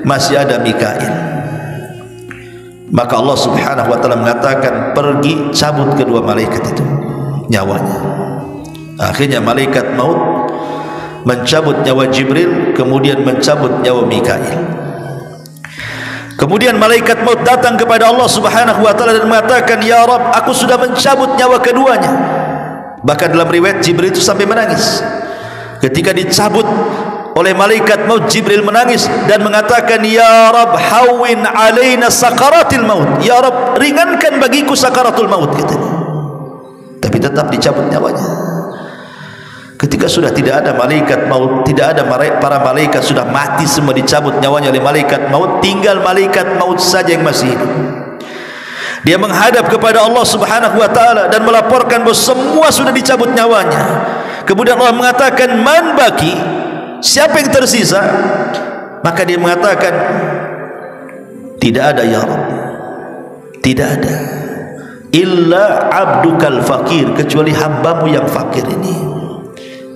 masih ada Mikail. Maka Allah subhanahu wa ta'ala mengatakan, pergi cabut kedua malaikat itu nyawanya. Akhirnya malaikat maut mencabut nyawa Jibril, kemudian mencabut nyawa Mikail. Kemudian malaikat maut datang kepada Allah subhanahu wa ta'ala dan mengatakan, ya Rabb, aku sudah mencabut nyawa keduanya. Bahkan dalam riwayat Jibril itu sampai menangis. Ketika dicabut oleh malaikat maut, Jibril menangis dan mengatakan, ya Rabb, hawwin alaina sakaratil maut, ya Rabb, ringankan bagiku sakaratul maut, katanya. Tapi tetap dicabut nyawanya. Ketika sudah tidak ada malaikat maut, tidak ada para malaikat, sudah mati semua, dicabut nyawanya oleh malaikat maut, tinggal malaikat maut saja yang masih hidup. Dia menghadap kepada Allah subhanahu wa ta'ala dan melaporkan bahwa semua sudah dicabut nyawanya. Kemudian Allah mengatakan, man baki, siapa yang tersisa? Maka dia mengatakan, tidak ada ya Rabb, tidak ada, illa abdukal fakir, kecuali hambamu yang fakir ini.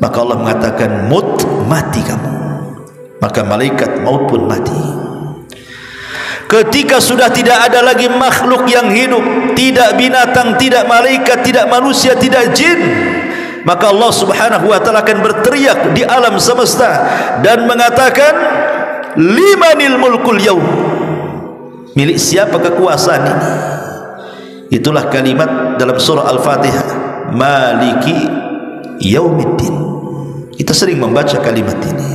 Maka Allah mengatakan, mut, mati kamu. Maka malaikat maut pun mati. Ketika sudah tidak ada lagi makhluk yang hidup, tidak binatang, tidak malaikat, tidak manusia, tidak jin, maka Allah subhanahu wa ta'ala akan berteriak di alam semesta dan mengatakan, limanil mulkul yaum, milik siapa kekuasaan ini? Itulah kalimat dalam surah Al-Fatihah, maliki yaumiddin. Kita sering membaca kalimat ini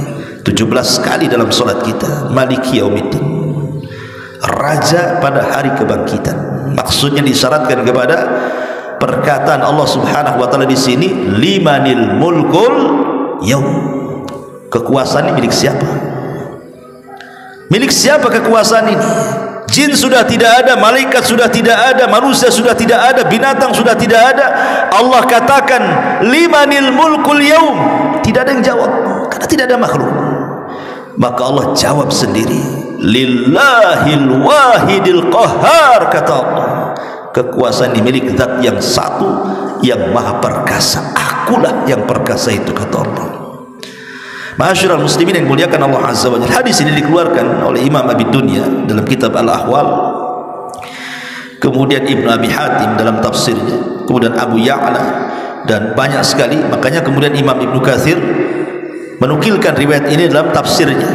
17 kali dalam salat kita, maliki yaumiddin, raja pada hari kebangkitan. Maksudnya disyaratkan kepada perkataan Allah subhanahu wa ta'ala di sini, limanil mulkul yaum, kekuasaan ini milik siapa? Milik siapa kekuasaan ini? Jin sudah tidak ada, malaikat sudah tidak ada, manusia sudah tidak ada, binatang sudah tidak ada. Allah katakan, limanil mulkul yaum, tidak ada yang jawab karena tidak ada makhluk. Maka Allah jawab sendiri, lillahil wahidil qahhar, kata Allah, kekuasaan ini milik zat yang satu yang maha perkasa, akulah yang perkasa itu, kata Allah. Ma'asyiral muslimin yang muliakan Allah azza wa jalla, hadis ini dikeluarkan oleh Imam Abi Dunya dalam kitab Al-Ahwal, kemudian Ibnu Abi Hatim dalam tafsirnya, kemudian Abu Ya'la, dan banyak sekali. Makanya kemudian Imam Ibnu Katsir menukilkan riwayat ini dalam tafsirnya,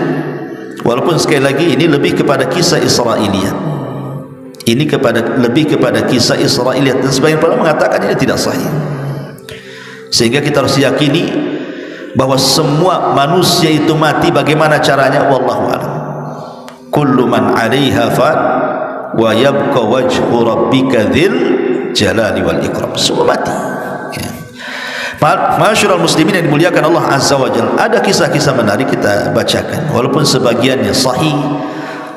walaupun sekali lagi ini lebih kepada kisah Israiliyat, ini lebih kepada kisah Israiliyat, dan sebagian para mengatakan ini tidak sahih. Sehingga kita harus yakini bahwa semua manusia itu mati. Bagaimana caranya? Wallahu a'lam. Kullu man 'alaiha fan wa yabqa wajhu rabbika dzil jalali wal ikram. Semua mati. Ya. Ma'asyiral muslimin yang dimuliakan Allah azza wa jalla, ada kisah-kisah menarik kita bacakan, walaupun sebagiannya sahih,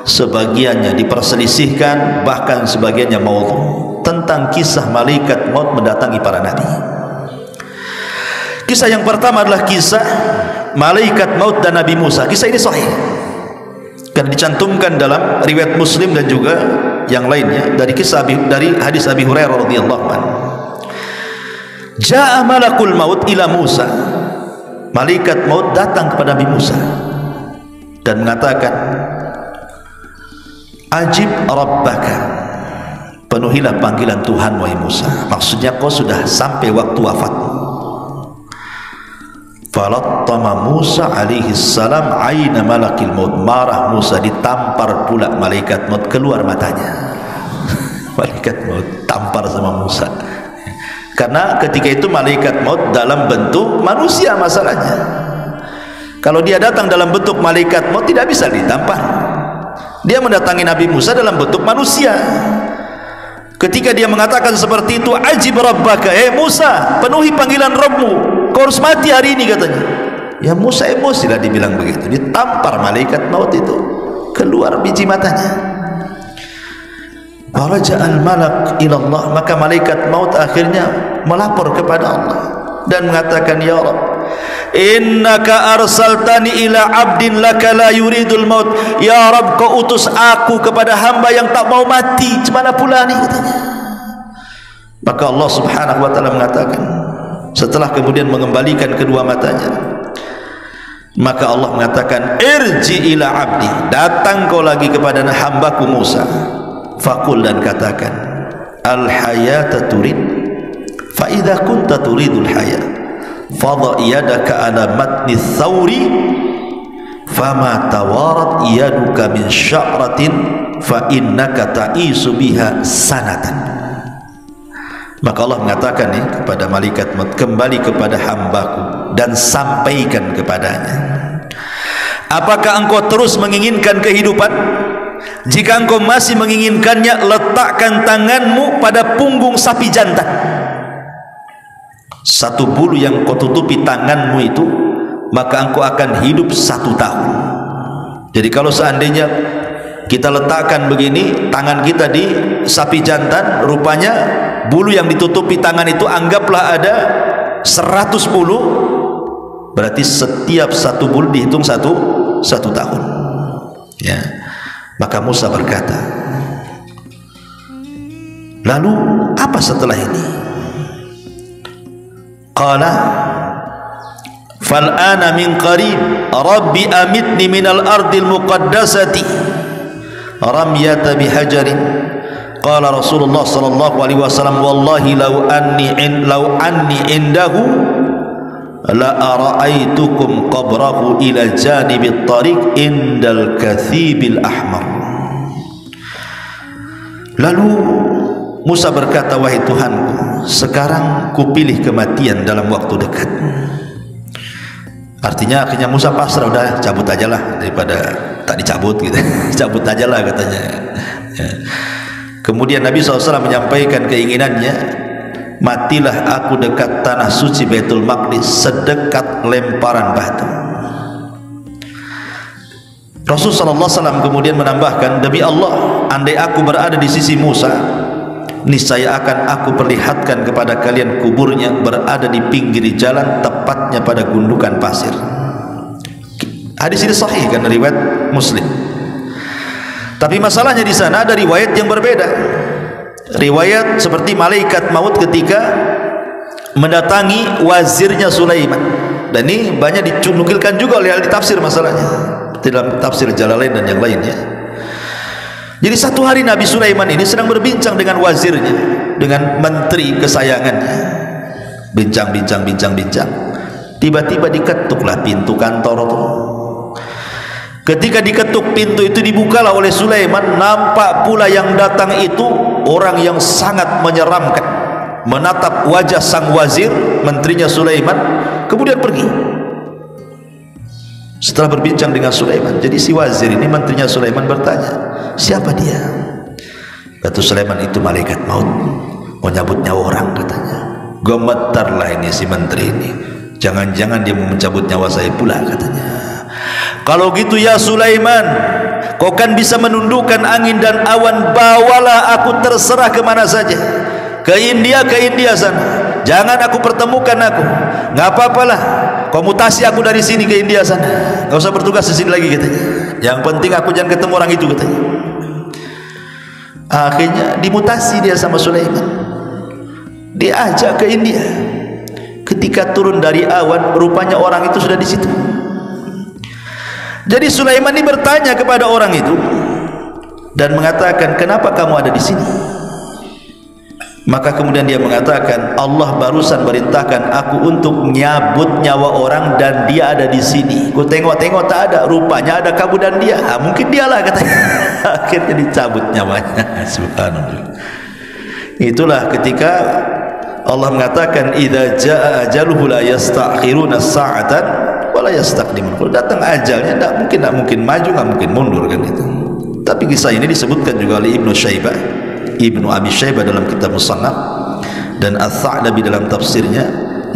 sebagiannya diperselisihkan, bahkan sebagiannya maudhu, tentang kisah malaikat maut mendatangi para nabi. Kisah yang pertama adalah kisah malaikat maut dan Nabi Musa. Kisah ini sahih karena dicantumkan dalam riwayat Muslim dan juga yang lainnya dari hadis Abi Hurairah radhiyallahu anhu. Ja'a malakul maut ila Musa, malaikat maut datang kepada Nabi Musa dan mengatakan, ajib rabbaka, penuhilah panggilan Tuhan wahai Musa. Maksudnya kau sudah sampai waktu wafatmu. Falattama Musa alaihi salam aina malakil maut, marah Musa, ditampar pula malaikat maut, keluar matanya. Malaikat maut tampar sama Musa, karena ketika itu malaikat maut dalam bentuk manusia. Masalahnya kalau dia datang dalam bentuk malaikat maut tidak bisa ditampar. Dia mendatangi Nabi Musa dalam bentuk manusia. Ketika dia mengatakan seperti itu, ajib rabbaka, Musa, penuhi panggilan Rabbmu, kau harus mati hari ini, katanya. Ya Musa emosi lah dibilang begitu, ditampar malaikat maut itu, keluar biji matanya. Waraja'al malak ilallah, maka malaikat maut akhirnya melapor kepada Allah. dan mengatakan, ya Rabb, innaka arsaltani ila abdin laka la yuridul maut. Ya Rabb, kau utus aku kepada hamba yang tak mau mati. Cemana pula ni, katanya. Maka Allah subhanahu wa ta'ala mengatakan, setelah kemudian mengembalikan kedua matanya, maka Allah mengatakan, irji ila abdi, datang kau lagi kepada hambaku Musa, faqul, dan katakan, al hayata turid, fa idza kunta turidul hayat fadha yadaka ala matni thawri fama tawarat yaduka min sya'ratin fa innaka ta'isu biha sanatan. Maka Allah mengatakan kepada malaikat maut, kembali kepada hambaku dan sampaikan kepadanya, apakah engkau terus menginginkan kehidupan? Jika engkau masih menginginkannya, letakkan tanganmu pada punggung sapi jantan. Satu bulu yang kau tutupi tanganmu itu, maka engkau akan hidup 1 tahun. Jadi kalau seandainya kita letakkan begini tangan kita di sapi jantan, rupanya bulu yang ditutupi tangan itu anggaplah ada 100 bulu, berarti setiap 1 bulu dihitung 1 tahun. Ya. Maka Musa berkata, lalu apa setelah ini? Qala fal'ana min qarib rabbi amitni minal ardil muqaddasati ramyata bihajarin. Qala Rasulullah sallallahu alaihi wasallam, wallahi law anni indahu la ara'aitukum qabrahu ila janibit tariq indal kathibil ahmar. Lalu Musa berkata, wahai Tuhanku, sekarang kupilih kematian dalam waktu dekat. Artinya akhirnya Musa pasrah, udah cabut aja lah daripada tak dicabut gitu. Cabut aja lah katanya. Ya. Kemudian Nabi SAW menyampaikan keinginannya, matilah aku dekat tanah suci Baitul Maqdis sedekat lemparan batu. Rasulullah SAW kemudian menambahkan, demi Allah, andai aku berada di sisi Musa, niscaya akan aku perlihatkan kepada kalian kuburnya berada di pinggir jalan, tepatnya pada gundukan pasir. Hadis ini sahih kan, riwayat Muslim. Tapi masalahnya di sana ada riwayat yang berbeda. Riwayat seperti malaikat maut ketika mendatangi wazirnya Sulaiman. Dan ini banyak dinukilkan juga oleh ahli tafsir masalahnya, dalam tafsir Jalalain dan yang lainnya. Jadi satu hari Nabi Sulaiman ini sedang berbincang dengan wazirnya, dengan menteri kesayangannya. Bincang. Tiba-tiba diketuklah pintu kantor itu. Ketika diketuk pintu itu, dibukalah oleh Sulaiman. Nampak pula yang datang itu orang yang sangat menyeramkan, menatap wajah sang wazir, menterinya Sulaiman, kemudian pergi. Setelah berbincang dengan Sulaiman, jadi si wazir ini, menterinya Sulaiman, bertanya, siapa dia? Kata Sulaiman, itu malaikat maut, mau nyabut nyawa orang, katanya. Gemetarlah ini si menteri ini, jangan-jangan dia mau mencabut nyawa saya pula, katanya. Kalau gitu ya Sulaiman, kau kan bisa menundukkan angin dan awan, bawalah aku terserah kemana saja, ke India sana, jangan aku pertemukan aku, nggak apa-apalah, kau mutasi aku dari sini ke India sana, nggak usah bertugas di sini lagi, katanya. Yang penting aku jangan ketemu orang itu, katanya. Akhirnya dimutasi dia sama Sulaiman, diajak ke India. Ketika turun dari awan, rupanya orang itu sudah di situ. Jadi Sulaiman ini bertanya kepada orang itu dan mengatakan, kenapa kamu ada di sini? Maka kemudian dia mengatakan, Allah barusan merintahkan aku untuk nyabut nyawa orang dan dia ada di sini. Ku tengok-tengok tak ada, rupanya ada kamu dan dia. Mungkin dialah, katanya. Akhirnya dicabut nyawanya. Subhanallah. Itulah ketika Allah mengatakan, idza jaa ajaluhu la yastakhiruna sa'atan wala yastaqdimun. Kalau datang ajalnya tidak mungkin maju, tidak mungkin mundur, kan itu. Tapi kisah ini disebutkan juga oleh Ibnu Abi Syaibah dalam kitab Musannaf, dan Ats-Tsa'labi dalam tafsirnya,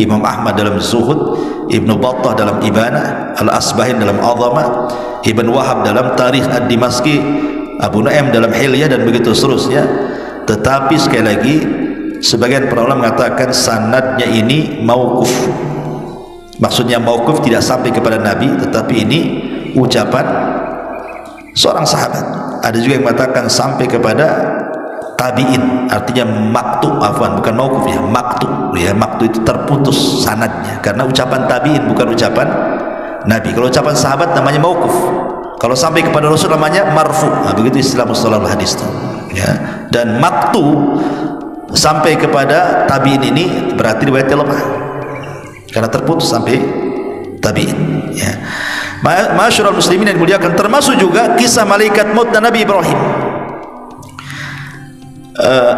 Imam Ahmad dalam Zuhud, Ibnu Battah dalam Ibanah, Al-Asbahin dalam Azamah, Ibn Wahab dalam Tarikh Ad-Dimashqi, Abu Nu'aim dalam Hilyah, dan begitu seterusnya. Tetapi sekali lagi, sebagian para ulama mengatakan sanadnya ini mauquf. Maksudnya mauquf tidak sampai kepada Nabi, tetapi ini ucapan seorang sahabat. Ada juga yang mengatakan sampai kepada tabi'in, artinya maktu, bukan mauquf ya, maktu itu terputus sanadnya karena ucapan tabi'in, bukan ucapan Nabi. Kalau ucapan sahabat namanya mauquf, kalau sampai kepada Rasul namanya marfu. Begitu istilah mustalahul hadis ya. Dan maktu sampai kepada tabi'in ini berarti riwayatnya lemah karena terputus sampai tabi'in ya. Masyarul muslimin yang dimuliakan, termasuk juga kisah malaikat maut dan Nabi Ibrahim.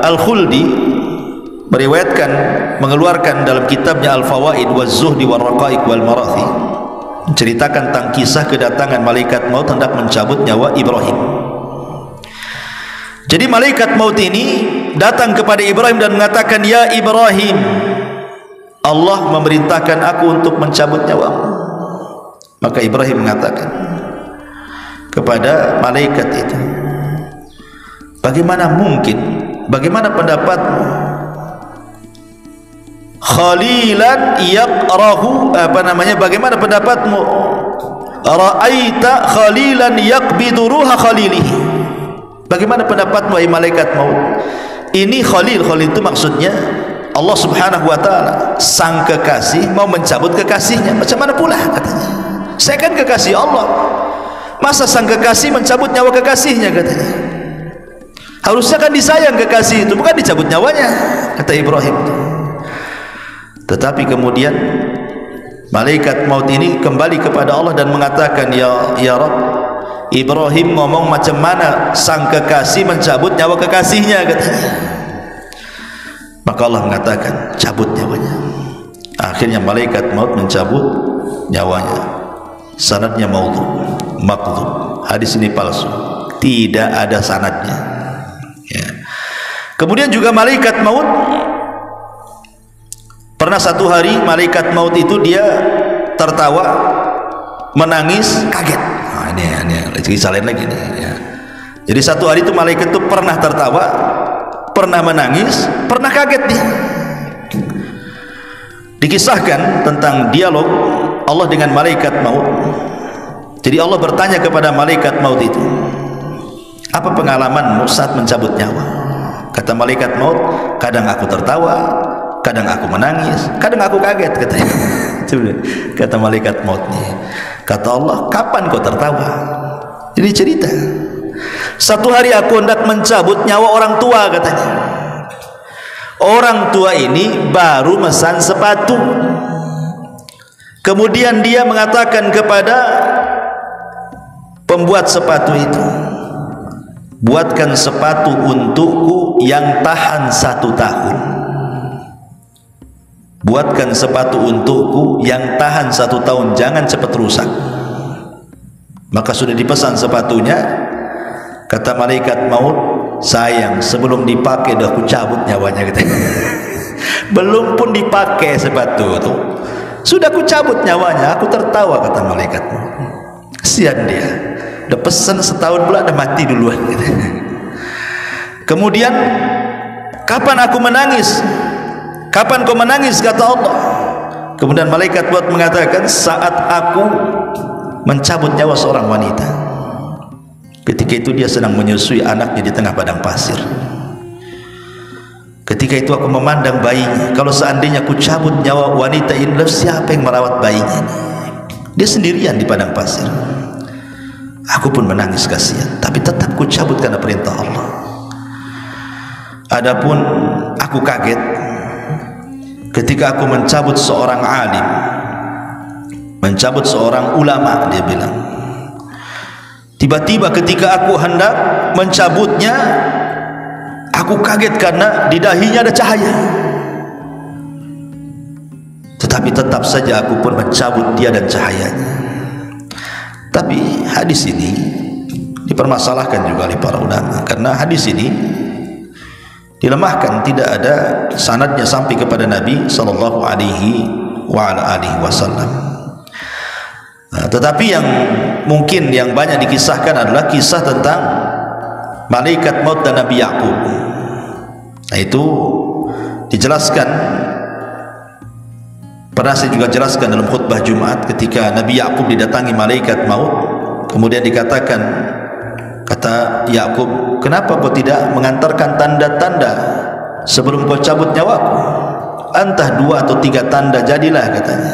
Al-Khuldi meriwayatkan, mengeluarkan dalam kitabnya Al-Fawaid waz-Zuhdi wal-Raqaiq wal-Marathi, menceritakan tentang kisah kedatangan malaikat maut hendak mencabut nyawa Ibrahim. Jadi malaikat maut ini datang kepada Ibrahim dan mengatakan, "Ya Ibrahim, Allah memerintahkan aku untuk mencabut nyawamu." Maka Ibrahim mengatakan kepada malaikat itu, "Bagaimana mungkin? Bagaimana pendapatmu? Khalilan yaqrahu bagaimana pendapatmu? Ra'aita khalilan yaqbidu ruha khalilihi." Bagaimana pendapatmu wahai malaikat maut? Ini khalil itu maksudnya Allah Subhanahu wa taala, sang kekasih mau mencabut kekasihnya. Macam mana pula katanya? Saya kan kekasih Allah. Masa sang kekasih mencabut nyawa kekasihnya katanya? Harusnya kan disayang kekasih itu, bukan dicabut nyawanya, kata Ibrahim. Tetapi kemudian malaikat maut ini kembali kepada Allah dan mengatakan, ya Rabb, Ibrahim ngomong macam mana sang kekasih mencabut nyawa kekasihnya katanya. Maka Allah mengatakan, cabut nyawanya. Akhirnya malaikat maut mencabut nyawanya. Sanadnya maudhu, maqdhub. Hadis ini palsu, tidak ada sanadnya ya. Kemudian juga malaikat maut, pernah satu hari malaikat maut itu dia tertawa, menangis, kaget. Ini kisah lain lagi nih ya. Jadi satu hari itu malaikat itu pernah tertawa, pernah menangis, pernah kaget nih. Dikisahkan tentang dialog Allah dengan malaikat maut. Jadi Allah bertanya kepada malaikat maut itu, "Apa pengalamanmu saat mencabut nyawa?" Kata malaikat maut, "Kadang aku tertawa, kadang aku menangis, kadang aku kaget," katanya. Kata malaikat maut nih. Kata Allah, "Kapan kau tertawa?" Ini cerita. "Satu hari aku hendak mencabut nyawa orang tua," katanya. Orang tua ini baru mesan sepatu. Kemudian dia mengatakan kepada pembuat sepatu itu, "Buatkan sepatu untukku yang tahan 1 tahun. Buatkan sepatu untukku yang tahan 1 tahun, jangan cepat rusak." Maka sudah dipesan sepatunya. Kata malaikat maut, "Sayang, sebelum dipakai dah aku cabut nyawanya," katanya. Belum pun dipakai sepatu itu, sudah aku cabut nyawanya. Aku tertawa, kata malaikat maut. Kasihan dia, udah pesan setahun pula udah mati duluan katanya. Kemudian, "Kapan aku menangis? Kapan kau menangis?" kata Allah. Kemudian malaikat maut mengatakan, "Saat aku mencabut nyawa seorang wanita. Ketika itu dia sedang menyusui anaknya di tengah padang pasir. Ketika itu aku memandang bayinya. Kalau seandainya aku cabut nyawa wanita ini, siapa yang merawat bayinya? Dia sendirian di padang pasir. Aku pun menangis kasihan, tapi tetap ku cabut karena perintah Allah. Adapun aku kaget ketika aku mencabut seorang alim, mencabut seorang ulama," dia bilang. "Tiba-tiba ketika aku hendak mencabutnya, aku kaget karena di dahinya ada cahaya. Tetapi tetap saja aku pun mencabut dia dan cahayanya." Tapi hadis ini dipermasalahkan juga oleh para ulama, karena hadis ini dilemahkan, tidak ada sanadnya sampai kepada Nabi sallallahu alaihi wasallam. Tetapi yang mungkin yang banyak dikisahkan adalah kisah tentang malaikat maut dan Nabi Yakub. Nah, itu dijelaskan, pernah saya juga jelaskan dalam khutbah Jumat, ketika Nabi Yakub didatangi malaikat maut, kemudian dikatakan, kata Yakub, kenapa kau tidak mengantarkan tanda-tanda sebelum kau cabut nyawaku? Entah 2 atau 3 tanda jadilah, katanya.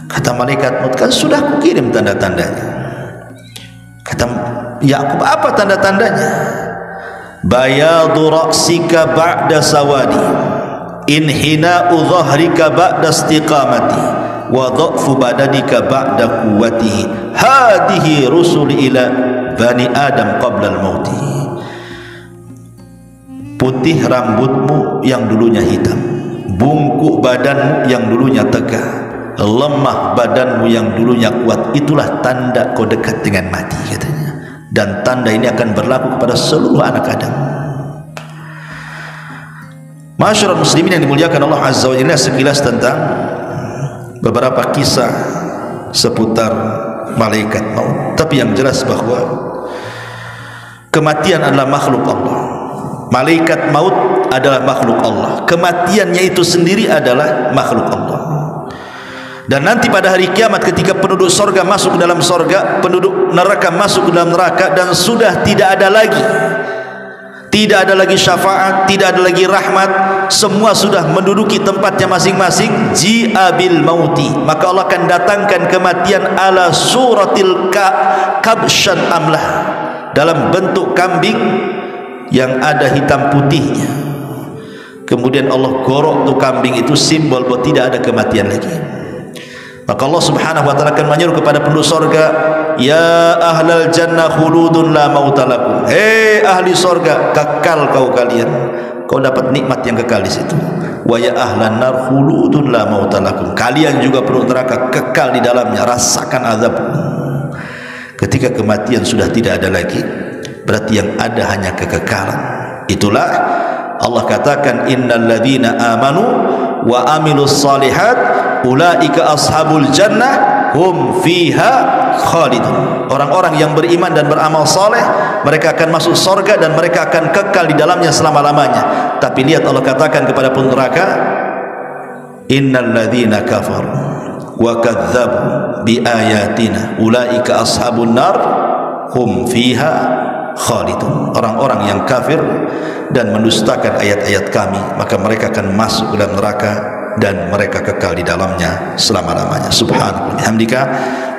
Kata malaikat maut, kan sudah kukirim tanda-tandanya. Kata Yakub, apa tanda-tandanya? Bayadu ra'sika ba'da sawadi, inhina'u dhahrika ba'da istiqamati, wa dha'fu badanika ba'da quwwatihi, hadihi rusul ila bani Adam qabla al-mauti. Putih rambutmu yang dulunya hitam, bungkuk badanmu yang dulunya tegak, lemah badanmu yang dulunya kuat, itulah tanda kau dekat dengan mati, katanya. Dan tanda ini akan berlaku kepada seluruh anak Adam. Masyarakat muslimin yang dimuliakan Allah Azza wa Jalla, sekilas tentang beberapa kisah seputar malaikat maut. Tapi yang jelas bahwa kematian adalah makhluk Allah. Malaikat maut adalah makhluk Allah. Kematiannya itu sendiri adalah makhluk Allah. Dan nanti pada hari kiamat, ketika penduduk sorga masuk ke dalam sorga, penduduk neraka masuk ke dalam neraka, dan sudah tidak ada lagi syafaat, tidak ada lagi rahmat, semua sudah menduduki tempatnya masing-masing. Ji'abil mauti, maka Allah akan datangkan kematian ala suratil kabshan amlah, dalam bentuk kambing yang ada hitam putihnya. Kemudian Allah gorok tuh kambing itu, simbol bahwa tidak ada kematian lagi. Maka Allah Subhanahu wa taala akan menyuruh kepada penduduk surga, ya ahlal jannah khuludun la mautalakum, hei ahli surga, kekal kau kalian, kau dapat nikmat yang kekal di situ. Wa ya ahlan nar khuludun la mautalakum, kalian juga penduduk neraka kekal di dalamnya, rasakan azab. Ketika kematian sudah tidak ada lagi, berarti yang ada hanya kekekalan. Itulah Allah katakan, innal ladzina amanu wa amilus salihat ulaika ashabul jannah hum fiha khalidun. Orang-orang yang beriman dan beramal saleh, mereka akan masuk surga dan mereka akan kekal di dalamnya selama-lamanya. Tapi lihat Allah katakan kepada penduduk neraka, innal ladzina kafaru wa kadzdzabu bi ayatina ulaika ashabun nar hum fiha khalidun. Orang-orang yang kafir dan mendustakan ayat-ayat kami, maka mereka akan masuk ke dalam neraka dan mereka kekal di dalamnya selama-lamanya. Subhanallah, bihamdika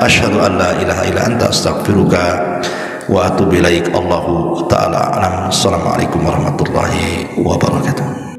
asyhadu an la ilaha illa anta astaghfiruka wa atubu ilaik. Allahu taala alam. Assalamualaikum warahmatullahi wabarakatuh.